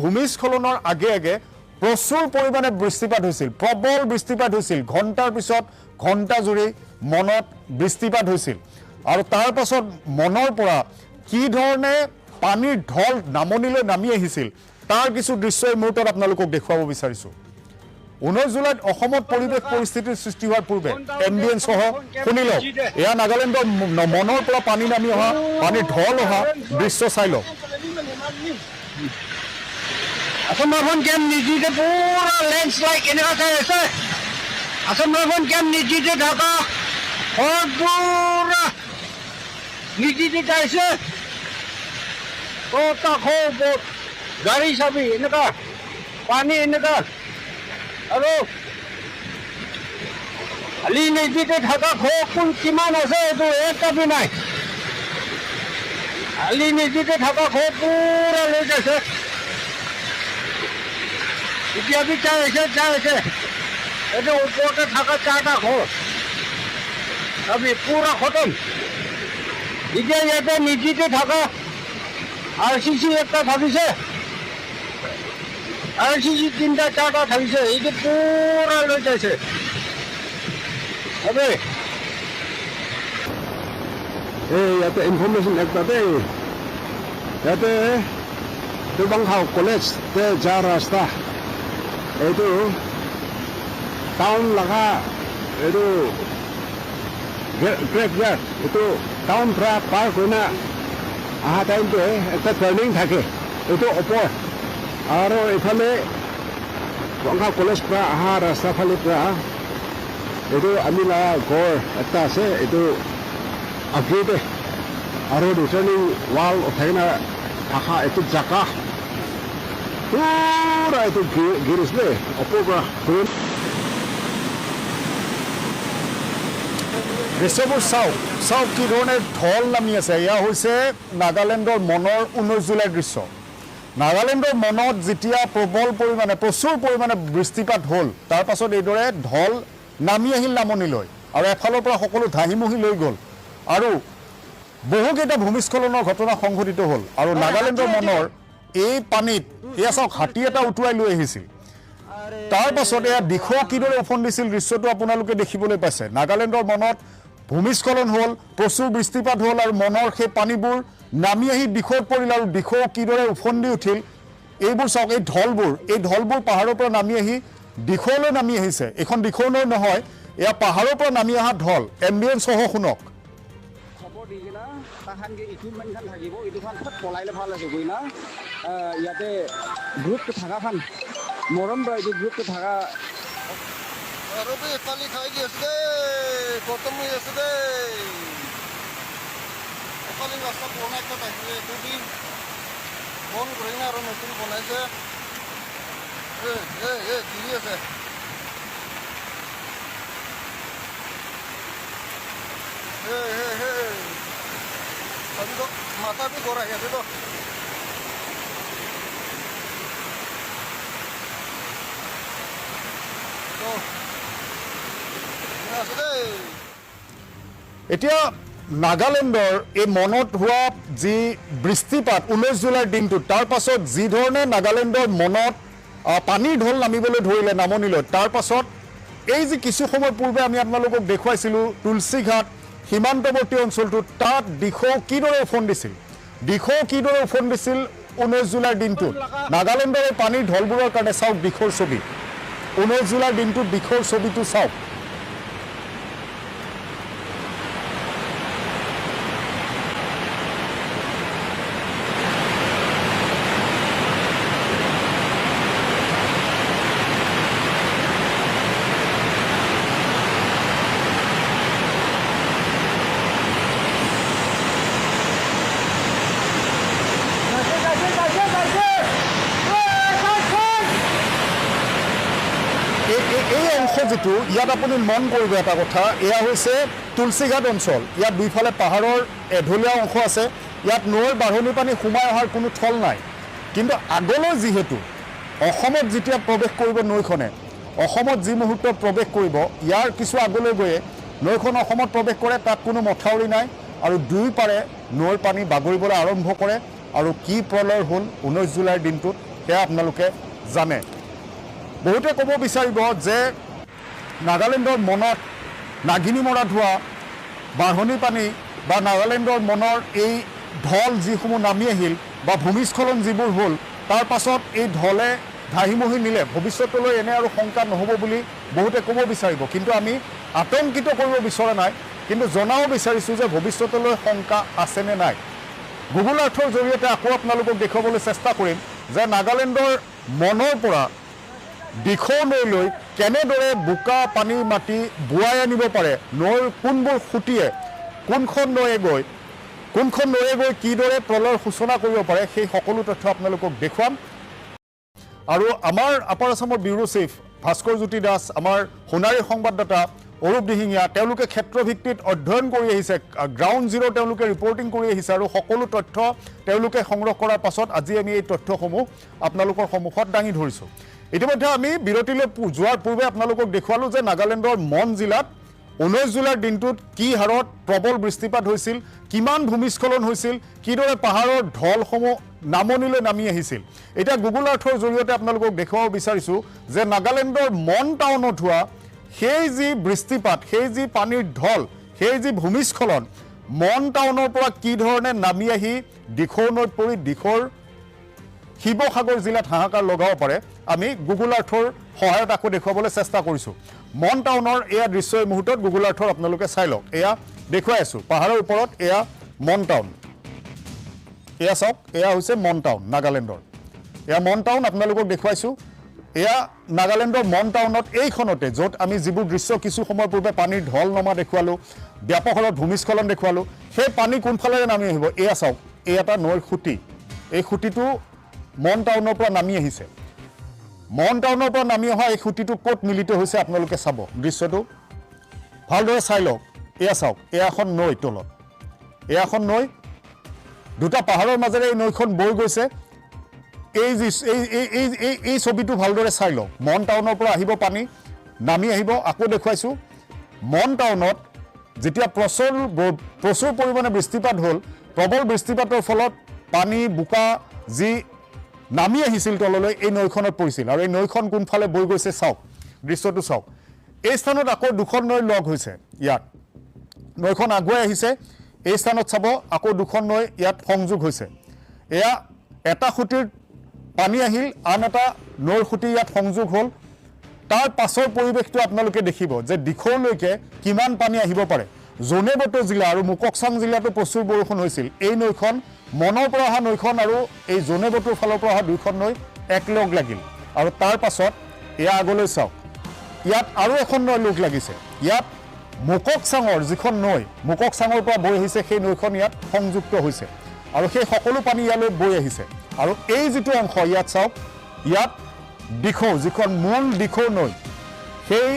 ভূমিস্খলনৰ আগে প্ৰচুৰ পৰিমাণে বৃষ্টিপাত হৈছিল প্ৰবল বৃষ্টিপাত হৈছিল ঘণ্টাৰ পিছত ঘণ্টা জুৰি মনত বৃষ্টিপাত হৈছিল আৰু তাৰ পাছত মনৰ পৰা কি ধৰণে পানীৰ ঢল নামনিলৈ নামি আহিছিল তাৰ কিছু দৃশ্য এই মুহূৰ্তত আপোনালোকক দেখুৱাব বিচাৰিছো 19 জুলাইত অসমত পৰিৱেশ পৰিস্থিতিৰ সৃষ্টি হোৱাৰ পূৰ্বে এমবিএন সহ শুনি লওক এয়া নাগালেণ্ডৰ মনৰ পৰা পানী নামি অহা পানীৰ ঢল অহা দৃশ্য চাই লওক असम कैम्प नीचे पूरा लैंडस्लाइड ऐसा असम कैम्प नीचे ढाका और पूरा नीचे कैसे गाड़ी सभी इनका पानी इनका अरे अली नीचे ढाका खो कुल किमान ऐसे तो एक का भी नहीं अली नीचे ढाका खो पूरा ले जैसे এতিয়া আমি চাই আছে এটা উপরতে থাকা চাটা ঘর আমি পুরা খতম এতিয়া ইয়াতে নিজিতে থাকা আরসিসি একটা থাকিছে আরসিসি 3টা 4টা থাকিছে এই যে পুরা লৈ যাইছে হবে এই ইয়াতে ইনফরমেশন একটা দেই ইয়াতে দুবাংখাও কলেজ তে যা রাস্তা এইটো টাউন লগা এইটো গ্ৰেট গেট এইটো টাউন পৰা পাৰ হৈ না অহা টাইমটোৱে এটা টাৰ্ণিং থাকে এইটো ওপৰ আৰু এইফালে বংশা কলেজ পৰা অহা ৰাস্তা ফালে পৰা এইটো আমি লগা ঘৰ এটা আছে এইটো আগেতে আৰু ৰিটাৰ্ণিং ৱাল উঠাই না থকা এইটো জাকা পুৰা এইটো গিৰিছিলে ওপৰৰ পৰা দৃশ্যবোৰ চাওক কি ধৰণে ঢল নামি আছে এয়া হৈছে নাগালেণ্ডৰ মনৰ 19 জুলাইৰ দৃশ্য নাগালেণ্ডৰ মনত যেতিয়া প্ৰচুৰ পৰিমাণে বৃষ্টিপাত হ'ল তাৰ পাছত এইদৰে ঢল নামি আহিল নামনিলৈ আৰু এফালৰ পৰা সকলো ধাহিমুহি লৈ গ'ল আৰু বহুকেইটা ভূমিস্খলনৰ ঘটনা সংঘটিত হ'ল আৰু নাগালেণ্ডৰ মনৰ এই পানীত এয়া চাওক হাতী এটা উটুৱাই লৈ আহিছিল তাৰ পাছত এয়া দিখৌ কিদৰে উফন্দিছিল দৃশ্যটো আপোনালোকে দেখিবলৈ পাইছে নাগালেণ্ডৰ মনত ভূমিস্খলন হ'ল প্ৰচুৰ বৃষ্টিপাত হ'ল আৰু মনৰ সেই পানীবোৰ নামি আহি দিখৌত পৰিল আৰু দিখৌ কিদৰে উফন্দি উঠিল এইবোৰ চাওক এই ঢলবোৰ পাহাৰৰ পৰা নামি আহি দিখৌলৈ নামি আহিছে এখন দিখৌ নৈ নহয় এয়া পাহাৰৰ পৰা নামি অহা ঢল এমবিএন সহ শুনক খবৰ দি কিনা তাহানকে ইকুইপমেণ্ট খান থাকিব এইটোখান পলাইলে ভাল আছে গৈ না ইয়াতে গ্ৰুপটো থাকাখান মৰম ৰ এইটো গ্ৰুপটো থাকা আৰু বে পানী খাই দি আছে দে খতম হৈ আছে দে অকালি ৰাস্তা বনাই থোৱা থাকিলে দুদিন বন্ধ কৰি না আৰু নতুন বনাইছে কি আছে अभी तो माता भी गोरा है अभी तो এতিয়া নাগালেণ্ডৰ এই মনত হোৱা যি বৃষ্টিপাত 19 জুলাইৰ দিনটোত তাৰ পাছত যি ধৰণে নাগালেণ্ডৰ মনত পানীৰ ঢল নামিবলৈ ধৰিলে নামনিলৈ তাৰ পাছত এই যে কিছু সময় পূৰ্বে আমি আপোনালোকক দেখুৱাইছিলোঁ তুলসীঘাট সীমান্তৱৰ্তী অঞ্চলটোত তাত দিখৌ কিদৰে উফন্দিছিল 19 জুলাইৰ দিনটোত নাগালেণ্ডৰ এই পানীৰ ঢলবোৰৰ কাৰণে চাওক দিখৌৰ ছবি 19 জুলাইৰ দিনটোত দিখৌৰ ছবিটো চাওক এই অংশ যেটো ইয়াত আপুনি মন কৰিব এটা কথা এয়া হৈছে তুলসীঘাট অঞ্চল ইয়াত দুইফালে পাহাৰৰ এঢলীয়া অংশ আছে ইয়াত নৈৰ বাঢ়নী পানী সোমাই অহাৰ কোনো থল নাই কিন্তু আগলৈ যিহেতু অসমত যেতিয়া প্ৰৱেশ কৰিব নৈখনে, অসমত যি মুহূৰ্তত প্ৰৱেশ কৰিব, ইয়াৰ কিছু আগলৈ গৈয়ে নৈখন অসমত প্ৰৱেশ কৰে। তাত কোনো মথাউৰি নাই আৰু দুই পাৰে নৈৰ পানী বাগৰিবলৈ আৰম্ভ কৰে। আৰু কি প্ৰলয় হ'ল 19 জুলাইৰ দিনটোত সেয়া আপোনালোকে জানে। বহুতে ক'ব বিচাৰিব যে নাগালেণ্ডৰ মনত নাগিনী মৰা ধোৱা, বাঢ়নি পানী বা নাগালেণ্ডৰ মনৰ এই ঢল যিসমূহ নামি আহিল বা ভূমিস্খলন যিবোৰ হ'ল, তাৰ পাছত এই ঢলে ধাহিমহি নিলে ভৱিষ্যতলৈ এনে আৰু শংকা নহ'ব বুলি বহুতে ক'ব বিচাৰিব। কিন্তু আমি আতংকিত কৰিব বিচৰা নাই, কিন্তু জনাব বিচাৰিছোঁ যে ভৱিষ্যতলৈ শংকা আছেনে নাই। গুগল আৰ্থৰ জৰিয়তে আকৌ আপোনালোকক দেখুৱাবলৈ চেষ্টা কৰিম যে নাগালেণ্ডৰ মনৰ পৰা দিখৌ নৈলৈ কেনেদৰে বোকা পানী মাটি বোৱাই আনিব পাৰে, নৈৰ কোনবোৰ খুঁটিয়ে কোনখন নৈয়ে গৈ কিদৰে প্ৰলয়ৰ সূচনা কৰিব পাৰে, সেই সকলো তথ্য আপোনালোকক দেখুৱাম। আৰু আমাৰ আপাৰ আছামৰ ব্যুৰো চিফ ভাস্কৰ জ্যোতি দাস, আমাৰ সোণাৰীৰ সংবাদদাতা অৰূপ দিহিঙীয়া, তেওঁলোকে ক্ষেত্ৰভিত্তিত অধ্যয়ন কৰি আহিছে, গ্ৰাউণ্ড জিৰ' তেওঁলোকে ৰিপৰ্টিং কৰি আহিছে আৰু সকলো তথ্য তেওঁলোকে সংগ্ৰহ কৰাৰ পাছত আজি আমি এই তথ্যসমূহ আপোনালোকৰ সন্মুখত দাঙি ধৰিছোঁ। ইতিমধ্যে আমি বিৰতিলৈ যোৱাৰ পূৰ্বে আপোনালোকক দেখুৱালোঁ যে নাগালেণ্ডৰ মন জিলাত 19 জুলাইৰ দিনটোত কি হাৰত প্ৰবল বৃষ্টিপাত হৈছিল, কিমান ভূমিস্খলন হৈছিল, কিদৰে পাহাৰৰ ঢলসমূহ নামনিলৈ নামি আহিছিল। এতিয়া গুগল আৰ্থৰ জৰিয়তে আপোনালোকক দেখুৱাব বিচাৰিছোঁ যে নাগালেণ্ডৰ মন টাউনত হোৱা সেই যি বৃষ্টিপাত, সেই যি পানীৰ ঢল, সেই যি ভূমিস্খলন, মন টাউনৰ পৰা কি ধৰণে নামি আহি দিখৌ নৈত পৰি দিখৌৰ শিৱসাগৰ জিলাত হাহাকাৰ লগাব পাৰে, আমি গুগল আৰ্থৰ সহায়ত আকৌ দেখুৱাবলৈ চেষ্টা কৰিছোঁ। মন টাউনৰ এয়া দৃশ্য এই মুহূৰ্তত গুগল আৰ্থৰ আপোনালোকে চাই লওক। এয়া দেখুৱাই আছোঁ পাহাৰৰ ওপৰত, এয়া মন টাউন, এয়া চাওক, এয়া হৈছে মন টাউন নাগালেণ্ডৰ। এয়া মন টাউন আপোনালোকক দেখুৱাইছোঁ। এয়া নাগালেণ্ডৰ মন টাউনত এইখনতে য'ত আমি যিবোৰ দৃশ্য কিছু সময়ৰ পূৰ্বে পানীৰ ঢল নমা দেখুৱালোঁ, ব্যাপক হাৰত ভূমিস্খলন দেখুৱালোঁ, সেই পানী কোনফালেৰে নামি আহিব এয়া চাওক। এই এটা নৈৰ খুঁটি, এই খুঁটিটো মন টাউনৰ পৰা নামি আহিছে। মন টাউনৰ পৰা নামি অহা এই খুঁটিটো ক'ত মিলিত হৈছে আপোনালোকে চাব, দৃশ্যটো ভালদৰে চাই লওক। এয়া চাওক, এয়া এখন নৈ তলত, এয়া এখন নৈ, দুটা পাহাৰৰ মাজেৰে এই নৈখন বৈ গৈছে। এই ছবিটো ভালদৰে চাই লওক। মন টাউনৰ পৰা আহিব পানী, নামি আহিব। আকৌ দেখুৱাইছোঁ, মন টাউনত যেতিয়া প্ৰচুৰ পৰিমাণে বৃষ্টিপাত হ'ল, প্ৰবল বৃষ্টিপাতৰ ফলত পানী বোকা যি নামি আহিছিল তললৈ, এই নৈখনত পৰিছিল। আৰু এই নৈখন কোনফালে বৈ গৈছে চাওক, দৃশ্যটো চাওক। এই স্থানত আকৌ দুখন নৈ লগ হৈছে, ইয়াত নৈখন আগুৱাই আহিছে। এই স্থানত চাব আকৌ দুখন নৈ ইয়াত সংযোগ হৈছে। এয়া এটা খুঁটিৰ পানী আহিল, আন এটা নৈৰ খুঁটি ইয়াত সংযোগ হ'ল। তাৰ পাছৰ পৰিৱেশটো আপোনালোকে দেখিব যে দিখৌলৈকে কিমান পানী আহিব পাৰে। জোনেবটো জিলা আৰু মুককচাং জিলাতো প্ৰচুৰ বৰষুণ হৈছিল। এই নৈখন মনৰ পৰা অহা নৈখন আৰু এই জোনেবটোৰ ফালৰ পৰা অহা দুইখন নৈ একলগ লাগিল। আৰু তাৰ পাছত এয়া আগলৈ চাওক, ইয়াত আৰু এখন নৈ লগ লাগিছে। ইয়াত মুককচাঙৰ যিখন নৈ, মুককচাঙৰ পৰা বৈ আহিছে, সেই নৈখন ইয়াত সংযুক্ত হৈছে আৰু সেই সকলো পানী ইয়ালৈ বৈ আহিছে। আৰু এই যিটো অংশ ইয়াত চাওক, ইয়াত দিখৌ যিখন মূল দিখৌ নৈ, সেই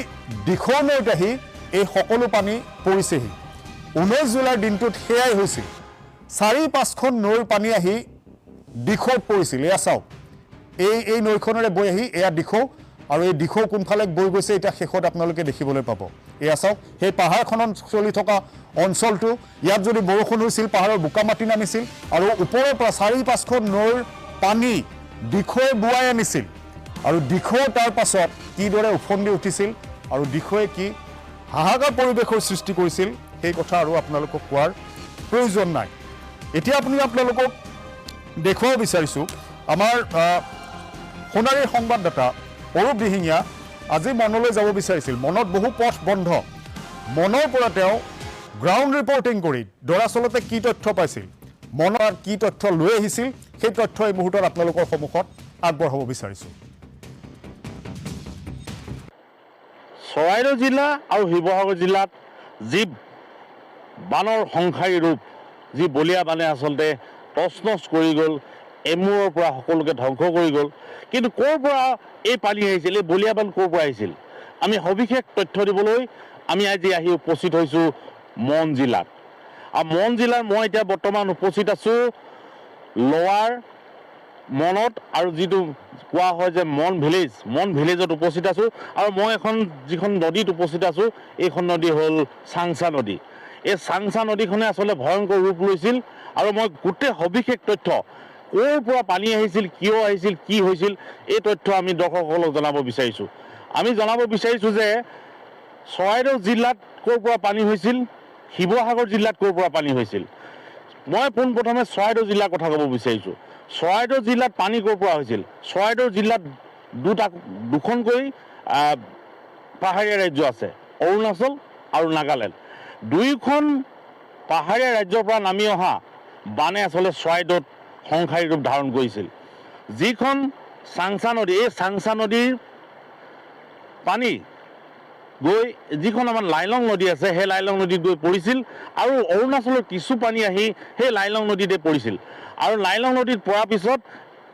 দিখৌ নৈত আহি এই সকলো পানী পৰিছেহি। 19 জুলাইৰ দিনটোত সেয়াই হৈছিল। 4-5খন নৈৰ পানী আহি দিখৌত পৰিছিল। এয়া চাওক, এই নৈখনেৰে বৈ আহি এয়া দিখৌ, আৰু এই দিখৌ কোনফালে বৈ গৈছে এতিয়া শেষত আপোনালোকে দেখিবলৈ পাব। এয়া চাওক, সেই পাহাৰখনত চলি থকা অঞ্চলটো, ইয়াত যদি বৰষুণ হৈছিল পাহাৰৰ বোকা মাটি নামিছিল আৰু ওপৰৰ পৰা 4-5খন নৈৰ পানী দিখৌৱে বোৱাই আনিছিল। আৰু দিখৌ তাৰ পাছত কিদৰে উফন্দি উঠিছিল আৰু দিখৌৱে কি হাহাকাৰ পৰিৱেশৰ সৃষ্টি কৰিছিল, সেই কথা আৰু আপোনালোকক কোৱাৰ প্ৰয়োজন নাই। এতিয়া আপোনালোকক দেখুৱাব বিচাৰিছোঁ, আমাৰ সোণাৰীৰ সংবাদদাতা অৰূপ দিহিঙীয়া আজি মনলৈ যাব বিচাৰিছিল। মনত বহু পথ বন্ধ। মনৰ পৰা তেওঁ গ্ৰাউণ্ড ৰিপৰ্টিং কৰি দৰাচলতে কি তথ্য পাইছিল, মনৰ কি তথ্য লৈ আহিছিল, সেই তথ্য এই মুহূৰ্তত আপোনালোকৰ সন্মুখত আগবঢ়াব বিচাৰিছোঁ। চৰাইদেউ জিলা আৰু শিৱসাগৰ জিলাত যি বানৰ সংহাৰী ৰূপ, যি বলীয়া বানে আচলতে তছনছ কৰি গ'ল, এমূৰৰ পৰা সকলোকে ধ্বংস কৰি গ'ল। কিন্তু ক'ৰ পৰা এই পানী আহিছিল, এই বলীয়া বান ক'ৰ পৰা আহিছিল, আমি সবিশেষ তথ্য দিবলৈ আমি আজি আহি উপস্থিত হৈছোঁ মন জিলাত। আৰু মন জিলাৰ মই এতিয়া বৰ্তমান উপস্থিত আছোঁ লৱাৰ মনত আৰু যিটো কোৱা হয় যে মন ভিলেজত উপস্থিত আছোঁ আৰু মই যিখন নদীত উপস্থিত আছোঁ এইখন নদী হ'ল চাংছা নদী। এই চাংছা নদীখনে আচলতে ভয়ংকৰ ৰূপ লৈছিল আৰু মই গোটেই সবিশেষ তথ্য ক'ৰ পৰা পানী আহিছিল, কিয় আহিছিল, কি হৈছিল, এই তথ্য আমি দৰ্শকসকলক জনাব বিচাৰিছোঁ। আমি জনাব বিচাৰিছোঁ যে চৰাইদেউ জিলাত ক'ৰ পৰা পানী হৈছিল, শিৱসাগৰ জিলাত ক'ৰ পৰা পানী হৈছিল। মই পোনপ্ৰথমে চৰাইদেউ জিলাৰ কথা ক'ব বিচাৰিছোঁ। চৰাইদেউ জিলাত পানী ক'ৰ পৰা হৈছিল? চৰাইদেউ জিলাত দুখনকৈ পাহাৰীয়া ৰাজ্য আছে, অৰুণাচল আৰু নাগালেণ্ড। দুয়োখন পাহাৰীয়া ৰাজ্যৰ পৰা নামি অহা বানে আচলতে চৰাইদেউত সংহাৰী ৰূপ ধাৰণ কৰিছিল। যিখন চাংছা নদী, এই চাংছা নদীৰ পানী গৈ যিখন আমাৰ লাইলং নদী আছে সেই লাইলং নদীত গৈ পৰিছিল আৰু অৰুণাচলৰ কিছু পানী আহি সেই লাইলং নদীতে পৰিছিল। আৰু লাইলং নদীত পৰাৰ পিছত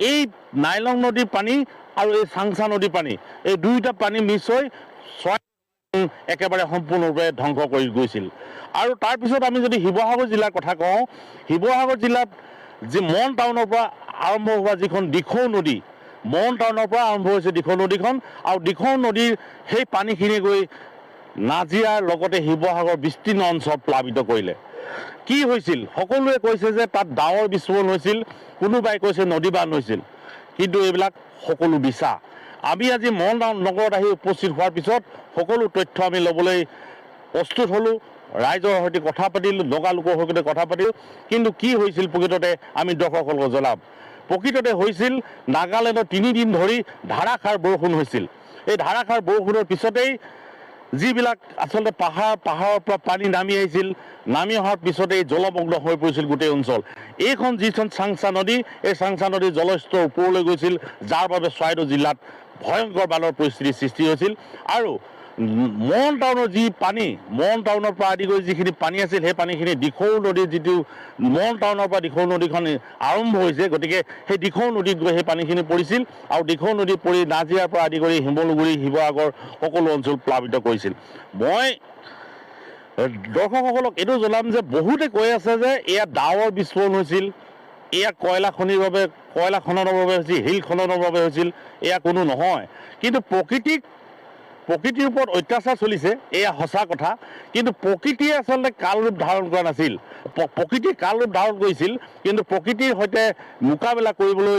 এই লাইলং নদীৰ পানী আৰু এই চাংছা নদীৰ পানী, এই দুয়োটা পানী মিছ হৈ একেবাৰে সম্পূৰ্ণৰূপে ধ্বংস কৰি গৈছিল। আৰু তাৰপিছত আমি যদি শিৱসাগৰ জিলাৰ কথা কওঁ, শিৱসাগৰ জিলাত যি মন টাউনৰ পৰা আৰম্ভ হোৱা যিখন দিখৌ নদী, মন টাউনৰ পৰা আৰম্ভ হৈছে দিখৌ নদীখন, আৰু দিখৌ নদীৰ সেই পানীখিনি গৈ নাজিৰাৰ লগতে শিৱসাগৰ বিস্তীৰ্ণ অঞ্চল প্লাবিত কৰিলে। কি হৈছিল? সকলোৱে কৈছে যে তাত ডাৱৰ বিস্ফোৰণ হৈছিল, কোনোবাই কৈছে নদী বান্ধ হৈছিল, কিন্তু এইবিলাক সকলো মিছা। আমি আজি মন নগৰত আহি উপস্থিত হোৱাৰ পিছত সকলো তথ্য আমি ল'বলৈ প্ৰস্তুত হ'লোঁ, ৰাইজৰ সৈতে কথা পাতিলোঁ, নগা লোকৰ সৈতে কথা পাতিলোঁ। কিন্তু কি হৈছিল প্ৰকৃততে আমি দৰ্শকসকলক জনাম। প্ৰকৃততে হৈছিল নাগালেণ্ডত 3 দিন ধৰি ধাৰাসাৰ বৰষুণ হৈছিল। এই ধাৰাসাৰ বৰষুণৰ পিছতেই যিবিলাক আচলতে পাহাৰৰ পৰা পানী নামি আহিছিল, নামি অহাৰ পিছতেই জলমগ্ন হৈ পৰিছিল গোটেই অঞ্চল। এইখন যিখন চাংছা নদী, এই চাংছা নদীৰ জলস্তৰ ওপৰলৈ গৈছিল, যাৰ বাবে চৰাইদেউ জিলাত ভয়ংকৰ বানৰ পৰিস্থিতিৰ সৃষ্টি হৈছিল। আৰু মন টাউনৰ যি পানী, মন টাউনৰ পৰা আদি কৰি যিখিনি পানী আছিল, সেই পানীখিনি দিখৌ নদীৰ যিটো মন টাউনৰ পৰা দিখৌ নদীখন আৰম্ভ হৈছে, গতিকে সেই দিখৌ নদীত গৈ সেই পানীখিনি পৰিছিল আৰু দিখৌ নদী পৰি নাজিৰাৰ পৰা আদি কৰি শিমলুগুৰি, শিৱসাগৰ সকলো অঞ্চল প্লাবিত কৰিছিল। মই দৰ্শকসকলক এইটো জনাম যে বহুতে কৈ আছে যে এয়া ডাৱৰ বিস্ফোৰণ হৈছিল, এয়া কয়লা খনিৰ বাবে, কয়লা খননৰ বাবে হৈছিল, শিল খননৰ বাবে হৈছিল, এয়া কোনো নহয়। কিন্তু প্ৰকৃতিৰ ওপৰত অত্যাচাৰ চলিছে, এয়া সঁচা কথা। কিন্তু প্ৰকৃতিয়ে আচলতে কাল ৰূপ ধাৰণ কৰা নাছিল। প্ৰকৃতিয়ে কাল ৰূপ ধাৰণ কৰিছিল, কিন্তু প্ৰকৃতিৰ সৈতে মোকাবিলা কৰিবলৈ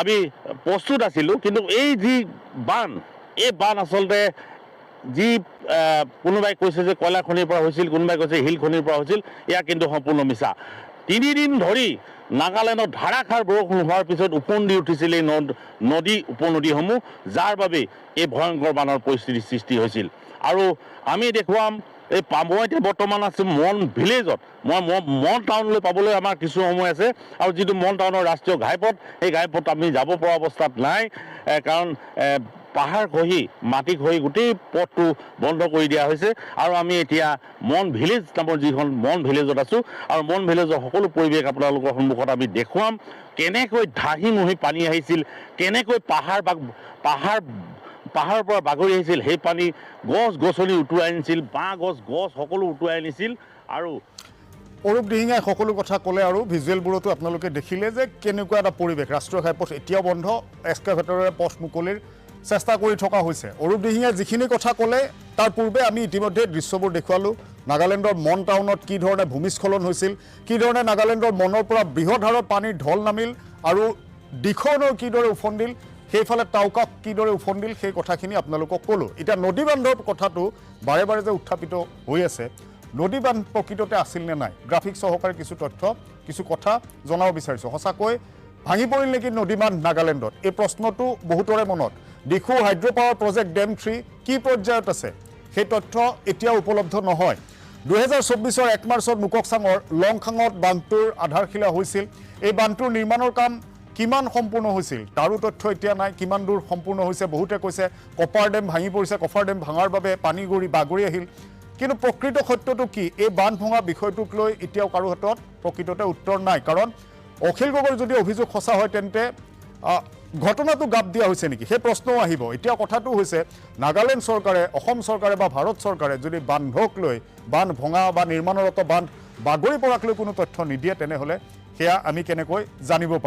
আমি প্ৰস্তুত আছিলোঁ। কিন্তু এই যি বান, এই বান আচলতে যি কোনোবাই কৈছে যে কয়লা খনিৰ পৰা হৈছিল, কোনোবাই কৈছে শিল খনিৰ পৰা হৈছিল, এয়া কিন্তু সম্পূৰ্ণ মিছা। 3 দিন ধৰি নাগালেণ্ডত ধাৰাসাৰ বৰষুণ হোৱাৰ পিছত ওফন্দি উঠিছিল এই নদী উপনদীসমূহ, যাৰ বাবে এই ভয়ংকৰ বানৰ পৰিস্থিতিৰ সৃষ্টি হৈছিল। আৰু আমি দেখুৱাম, মই এতিয়া বৰ্তমান আছোঁ মন ভিলেজত। মই মন টাউনলৈ পাবলৈ আমাৰ কিছু সময় আছে, আৰু যিটো মন টাউনৰ ৰাষ্ট্ৰীয় ঘাইপথ, সেই ঘাইপথ আমি যাব পৰা অৱস্থাত নাই, কাৰণ পাহাৰ খহি, মাটি খহি গোটেই পথটো বন্ধ কৰি দিয়া হৈছে। আৰু আমি এতিয়া মন ভিলেজ নামৰ যিখন মন ভিলেজত আছোঁ, আৰু মন ভিলেজৰ সকলো পৰিৱেশ আপোনালোকৰ সন্মুখত আমি দেখুৱাম। কেনেকৈ ধাহি মুহি পানী আহিছিল, কেনেকৈ পাহাৰৰ পৰা বাগৰি আহিছিল সেই পানী, গছ গছনি উটুৱাই আনিছিল, বাঁহ গছ সকলো উটুৱাই আনিছিল। আৰু অৰূপ দিহিঙাই সকলো কথা ক'লে, আৰু ভিজুৱেলবোৰতো আপোনালোকে দেখিলে যে কেনেকুৱা এটা পৰিৱেশ। ৰাষ্ট্ৰীয় ঘাইপথ এতিয়াও বন্ধ, এক্সকাভেটৰেৰে পথ মুকলিৰ চেষ্টা কৰি থকা হৈছে। অৰূপ দিহিঙে যিখিনি কথা ক'লে, তাৰ পূৰ্বে আমি ইতিমধ্যে দৃশ্যবোৰ দেখুৱালোঁ। নাগালেণ্ডৰ মন টাউনত কি ধৰণে ভূমিস্খলন হৈছিল, কি ধৰণে নাগালেণ্ডৰ মনৰ পৰা বৃহৎ হাৰত পানীৰ ঢল নামিল, আৰু দিখৌ নৈ কিদৰে উফন্দিল, সেইফালে টাউকাক কিদৰে উফন্দিল, সেই কথাখিনি আপোনালোকক ক'লোঁ। এতিয়া নদী বান্ধৰ কথাটো বাৰে বাৰে যে উত্থাপিত হৈ আছে, নদী বান্ধ প্ৰকৃততে আছিল নে নাই, গ্ৰাফিক সহকাৰে কিছু তথ্য, কিছু কথা জনাব বিচাৰিছোঁ। সঁচাকৈ ভাঙি পৰিল নেকি নদী বান্ধ নাগালেণ্ডত? এই প্ৰশ্নটো বহুতৰে মনত। দিখৌ হাইড্ৰ' পাৱাৰ প্ৰজেক্ট ডেম 3 কি পৰ্যায়ত আছে, সেই তথ্য এতিয়াও উপলব্ধ নহয়। 2024 1 মাৰ্চত মুককচাঙৰ লংখাঙত বান্ধটোৰ আধাৰশিলা হৈছিল। এই বান্ধটোৰ নিৰ্মাণৰ কাম কিমান সম্পূৰ্ণ হৈছিল তাৰো তথ্য এতিয়া নাই। কিমান দূৰ সম্পূৰ্ণ হৈছে? বহুতে কৈছে কপাৰ ডেম ভাঙি পৰিছে, কপাৰ ডেম ভাঙাৰ বাবে পানী বাগৰি আহিল। কিন্তু প্ৰকৃত সত্যটো কি? এই বান্ধ ভঙা বিষয়টোক লৈ এতিয়াও কাৰো হাতত প্ৰকৃততে উত্তৰ নাই। কাৰণ অখিল গগৈৰ যদি অভিযোগ সঁচা হয়, তেন্তে ঘটনাটো গাপ দিয়া হৈছে নেকি, সেই প্ৰশ্নও আহিব। এতিয়া কথাটো হৈছে, নাগালেণ্ড চৰকাৰে, অসম চৰকাৰে বা ভাৰত চৰকাৰে যদি বান্ধক লৈ, বান্ধ ভঙা বা নিৰ্মাণৰত বান্ধ বাগৰি পৰাক লৈ কোনো তথ্য নিদিয়ে, তেনেহ'লে সেয়া আমি কেনেকৈ জানিব পাৰিম?